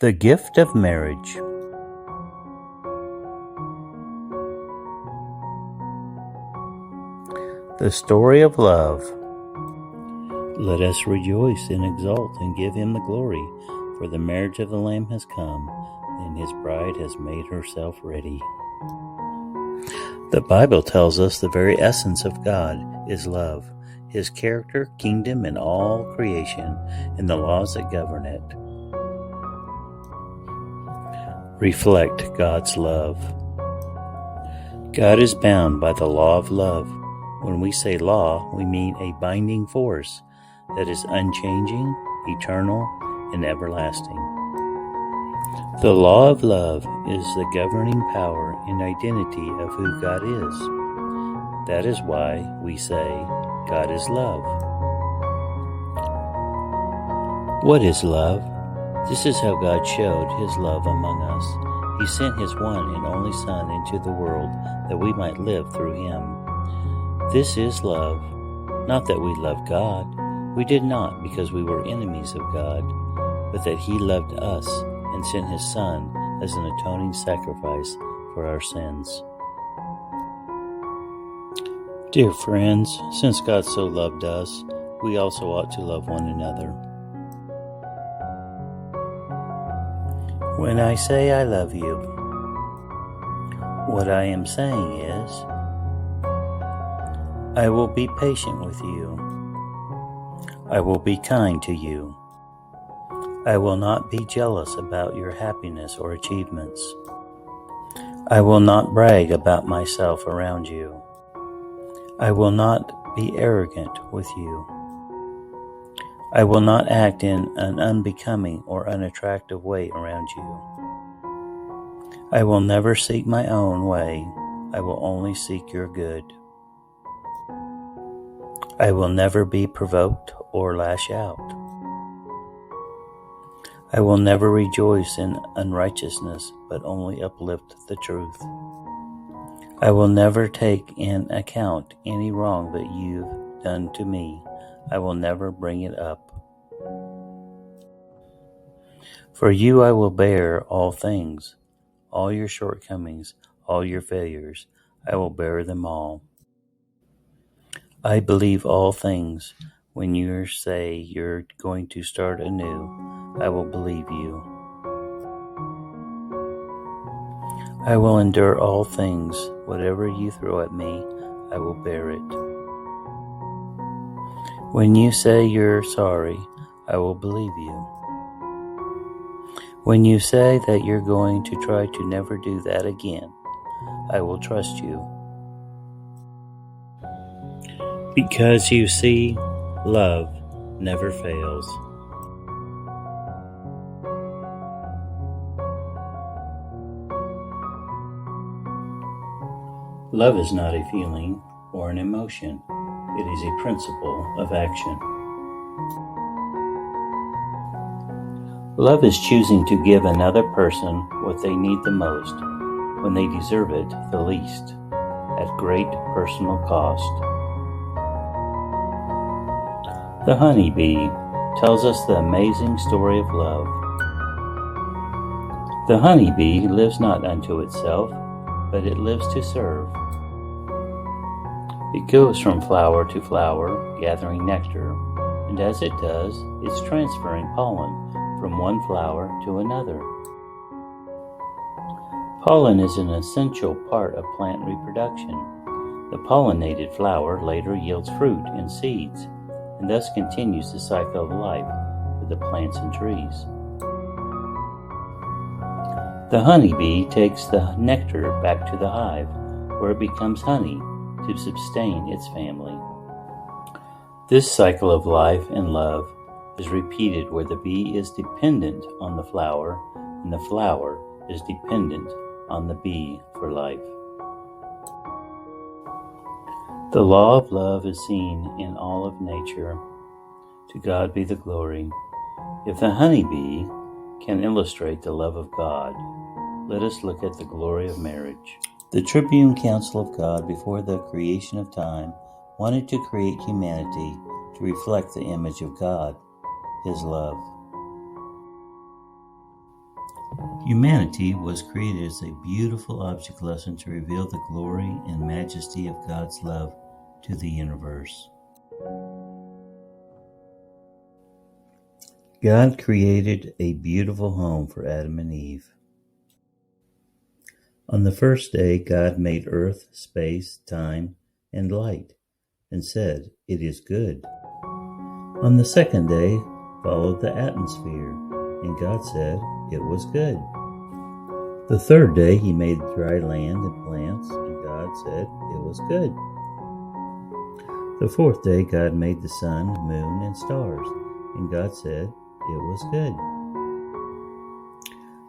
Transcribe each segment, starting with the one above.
The gift of marriage. The story of love. Let us rejoice and exult and give him the glory, for the marriage of the Lamb has come, and his bride has made herself ready. The Bible tells us the very essence of God is love, his character, kingdom, and all creation, and the laws that govern it. Reflect God's love. God is bound by the law of love. When we say law, we mean a binding force that is unchanging, eternal, and everlasting. The law of love is the governing power and identity of who God is. That is why we say God is love. What is love? This is how God showed his love among us. He sent his one and only Son into the world that we might live through him. This is love, not that we loved God. We did not because we were enemies of God, but that he loved us and sent his Son as an atoning sacrifice for our sins. Dear friends, since God so loved us, we also ought to love one another. When I say I love you, what I am saying is, I will be patient with you. I will be kind to you. I will not be jealous about your happiness or achievements. I will not brag about myself around you. I will not be arrogant with you. I will not act in an unbecoming or unattractive way around you. I will never seek my own way. I will only seek your good. I will never be provoked or lash out. I will never rejoice in unrighteousness, but only uplift the truth. I will never take in account any wrong that you've done to me. I will never bring it up. For you I will bear all things, all your shortcomings, all your failures. I will bear them all. I believe all things. When you say you're going to start anew, I will believe you. I will endure all things. Whatever you throw at me, I will bear it. When you say you're sorry, I will believe you. When you say that you're going to try to never do that again, I will trust you. Because you see, love never fails. Love is not a feeling or an emotion. It is a principle of action. Love is choosing to give another person what they need the most, when they deserve it the least, at great personal cost. The honeybee tells us the amazing story of love. The honeybee lives not unto itself, but it lives to serve. It goes from flower to flower, gathering nectar, and as it does, it's transferring pollen from one flower to another. Pollen is an essential part of plant reproduction. The pollinated flower later yields fruit and seeds, and thus continues the cycle of life for the plants and trees. The honeybee takes the nectar back to the hive, where it becomes honey to sustain its family. This cycle of life and love is repeated where the bee is dependent on the flower and the flower is dependent on the bee for life. The law of love is seen in all of nature. To God be the glory. If the honeybee can illustrate the love of God, let us look at the glory of marriage. The Tribune Council of God before the creation of time wanted to create humanity to reflect the image of God, his love. Humanity was created as a beautiful object lesson to reveal the glory and majesty of God's love to the universe. God created a beautiful home for Adam and Eve. On the first day, God made earth, space, time, and light, and said, "It is good." On the second day followed the atmosphere, and God said, "It was good." The third day he made dry land and plants, and God said, "It was good." The fourth day God made the sun, moon, and stars, and God said, "It was good."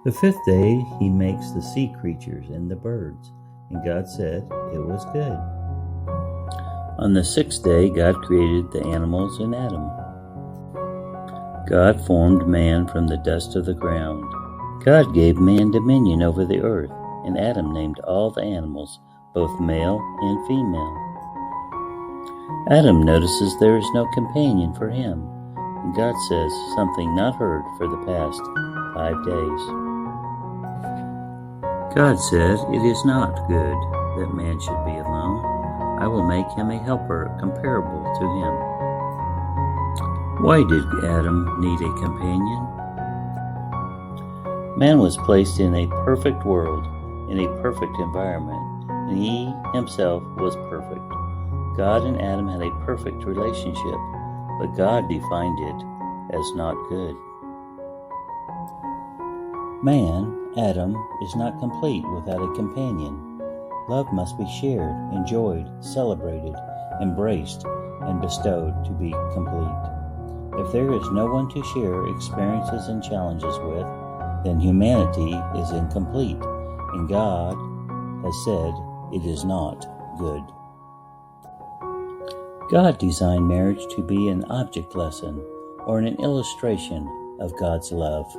The fifth day he makes the sea creatures and the birds, and God said, "It was good." On the sixth day God created the animals and Adam. God formed man from the dust of the ground. God gave man dominion over the earth, and Adam named all the animals, both male and female. Adam notices there is no companion for him, and God says something not heard for the past 5 days. God said, "It is not good that man should be alone. I will make him a helper comparable to him." Why did Adam need a companion? Man was placed in a perfect world, in a perfect environment, and he himself was perfect. God and Adam had a perfect relationship, but God defined it as not good. Man, Adam, is not complete without a companion. Love must be shared, enjoyed, celebrated, embraced, and bestowed to be complete. If there is no one to share experiences and challenges with, then humanity is incomplete, and God has said it is not good. God designed marriage to be an object lesson or an illustration of God's love.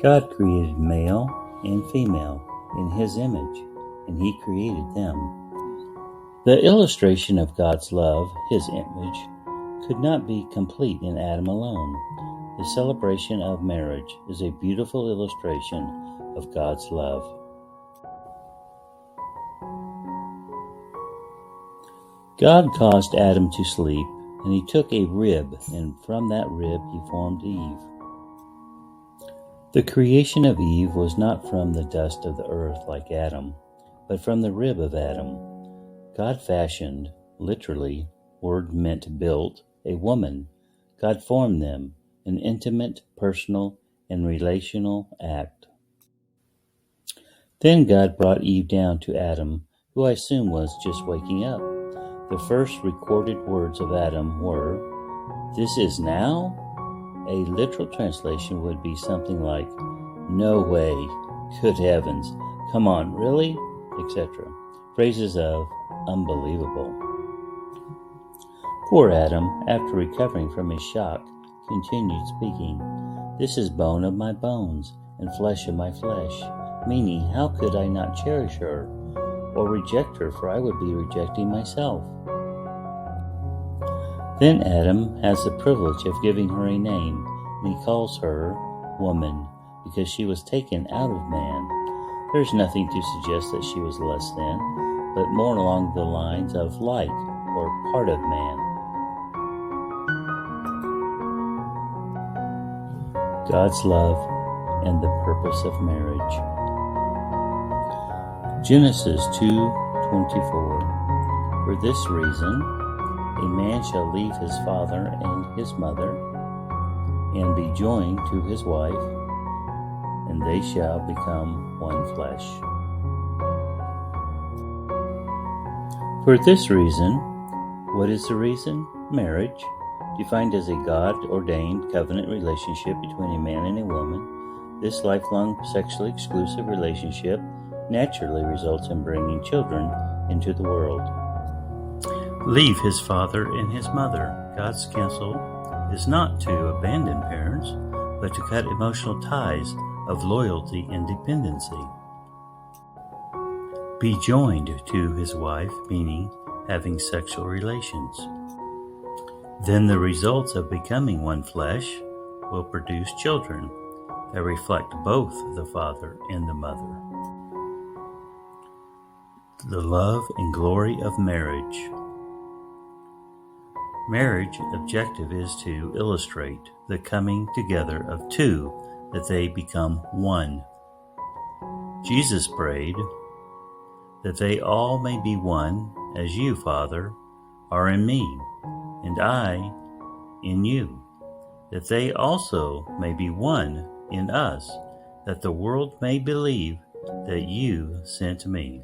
God created male and female in His image, and He created them. The illustration of God's love, His image, could not be complete in Adam alone. The celebration of marriage is a beautiful illustration of God's love. God caused Adam to sleep, and He took a rib, and from that rib He formed Eve. The creation of Eve was not from the dust of the earth like Adam, but from the rib of Adam. God fashioned, literally, word meant built, a woman. God formed them, an intimate, personal, and relational act. Then God brought Eve down to Adam, who I assume was just waking up. The first recorded words of Adam were, "This is now?" A literal translation would be something like, "No way," "Good heavens," "Come on, really?" etc. Phrases of unbelievable. Poor Adam, after recovering from his shock, continued speaking. "This is bone of my bones and flesh of my flesh," meaning, how could I not cherish her or reject her, for I would be rejecting myself. Then Adam has the privilege of giving her a name, and he calls her woman, because she was taken out of man. There is nothing to suggest that she was less than, but more along the lines of like, or part of man. God's love and the purpose of marriage. Genesis 2:24. For this reason, a man shall leave his father and his mother, and be joined to his wife, and they shall become one flesh. For this reason, what is the reason? Marriage, defined as a God-ordained covenant relationship between a man and a woman. This lifelong sexually exclusive relationship naturally results in bringing children into the world. Leave his father and his mother. God's counsel is not to abandon parents, but to cut emotional ties of loyalty and dependency. Be joined to his wife, meaning having sexual relations. Then the results of becoming one flesh will produce children. that reflect both the father and the mother. The love and glory of marriage. Marriage objective is to illustrate the coming together of two, that they become one. Jesus prayed that they all may be one, as you, Father, are in me, and I in you, that they also may be one in us, that the world may believe that you sent me.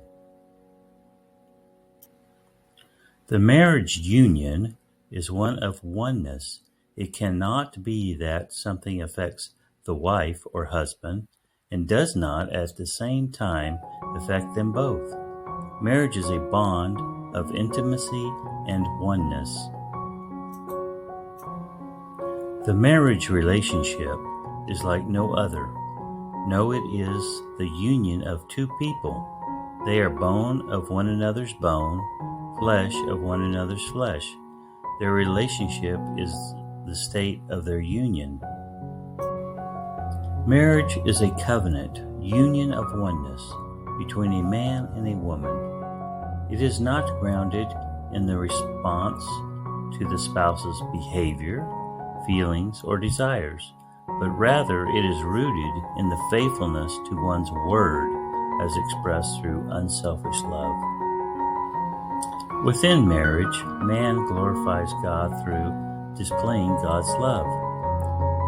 The marriage union is one of oneness. It cannot be that something affects the wife or husband and does not at the same time affect them both. Marriage is a bond of intimacy and oneness. The marriage relationship is like no other. No, it is the union of two people. They are bone of one another's bone, flesh of one another's flesh. Their relationship is the state of their union. Marriage is a covenant, union of oneness between a man and a woman. It is not grounded in the response to the spouse's behavior, feelings, or desires, but rather it is rooted in the faithfulness to one's word as expressed through unselfish love. Within marriage, man glorifies God through displaying God's love,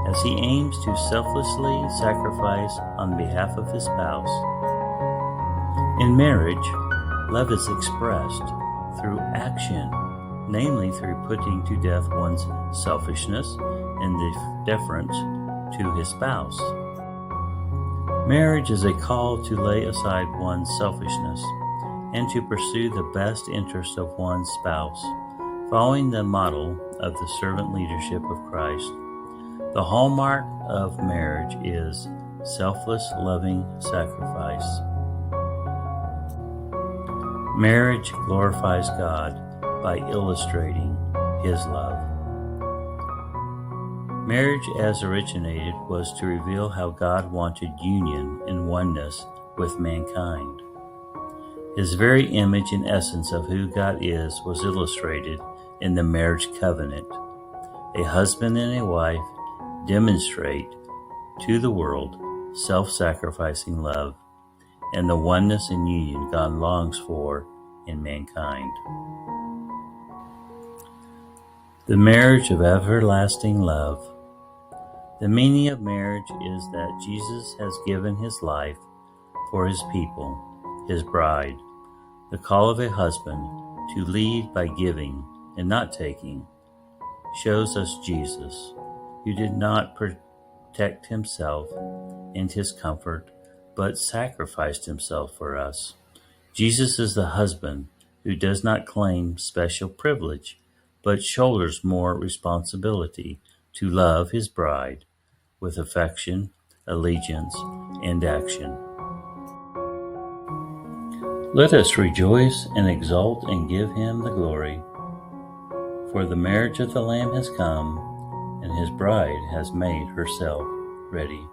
as he aims to selflessly sacrifice on behalf of his spouse. In marriage, love is expressed through action, namely through putting to death one's selfishness and the deference to his spouse. Marriage is a call to lay aside one's selfishness and to pursue the best interests of one's spouse, following the model of the servant leadership of Christ. The hallmark of marriage is selfless, loving sacrifice. Marriage glorifies God by illustrating His love. Marriage, as originated, was to reveal how God wanted union and oneness with mankind. His very image and essence of who God is was illustrated in the marriage covenant. A husband and a wife demonstrate to the world self-sacrificing love and the oneness and union God longs for in mankind. The marriage of everlasting love. The meaning of marriage is that Jesus has given his life for his people, his bride. The call of a husband to lead by giving and not taking shows us Jesus, who did not protect himself and his comfort, but sacrificed himself for us. Jesus is the husband who does not claim special privilege, but shoulders more responsibility to love his bride with affection, allegiance, and action. Let us rejoice and exult and give him the glory, for the marriage of the Lamb has come, and his bride has made herself ready.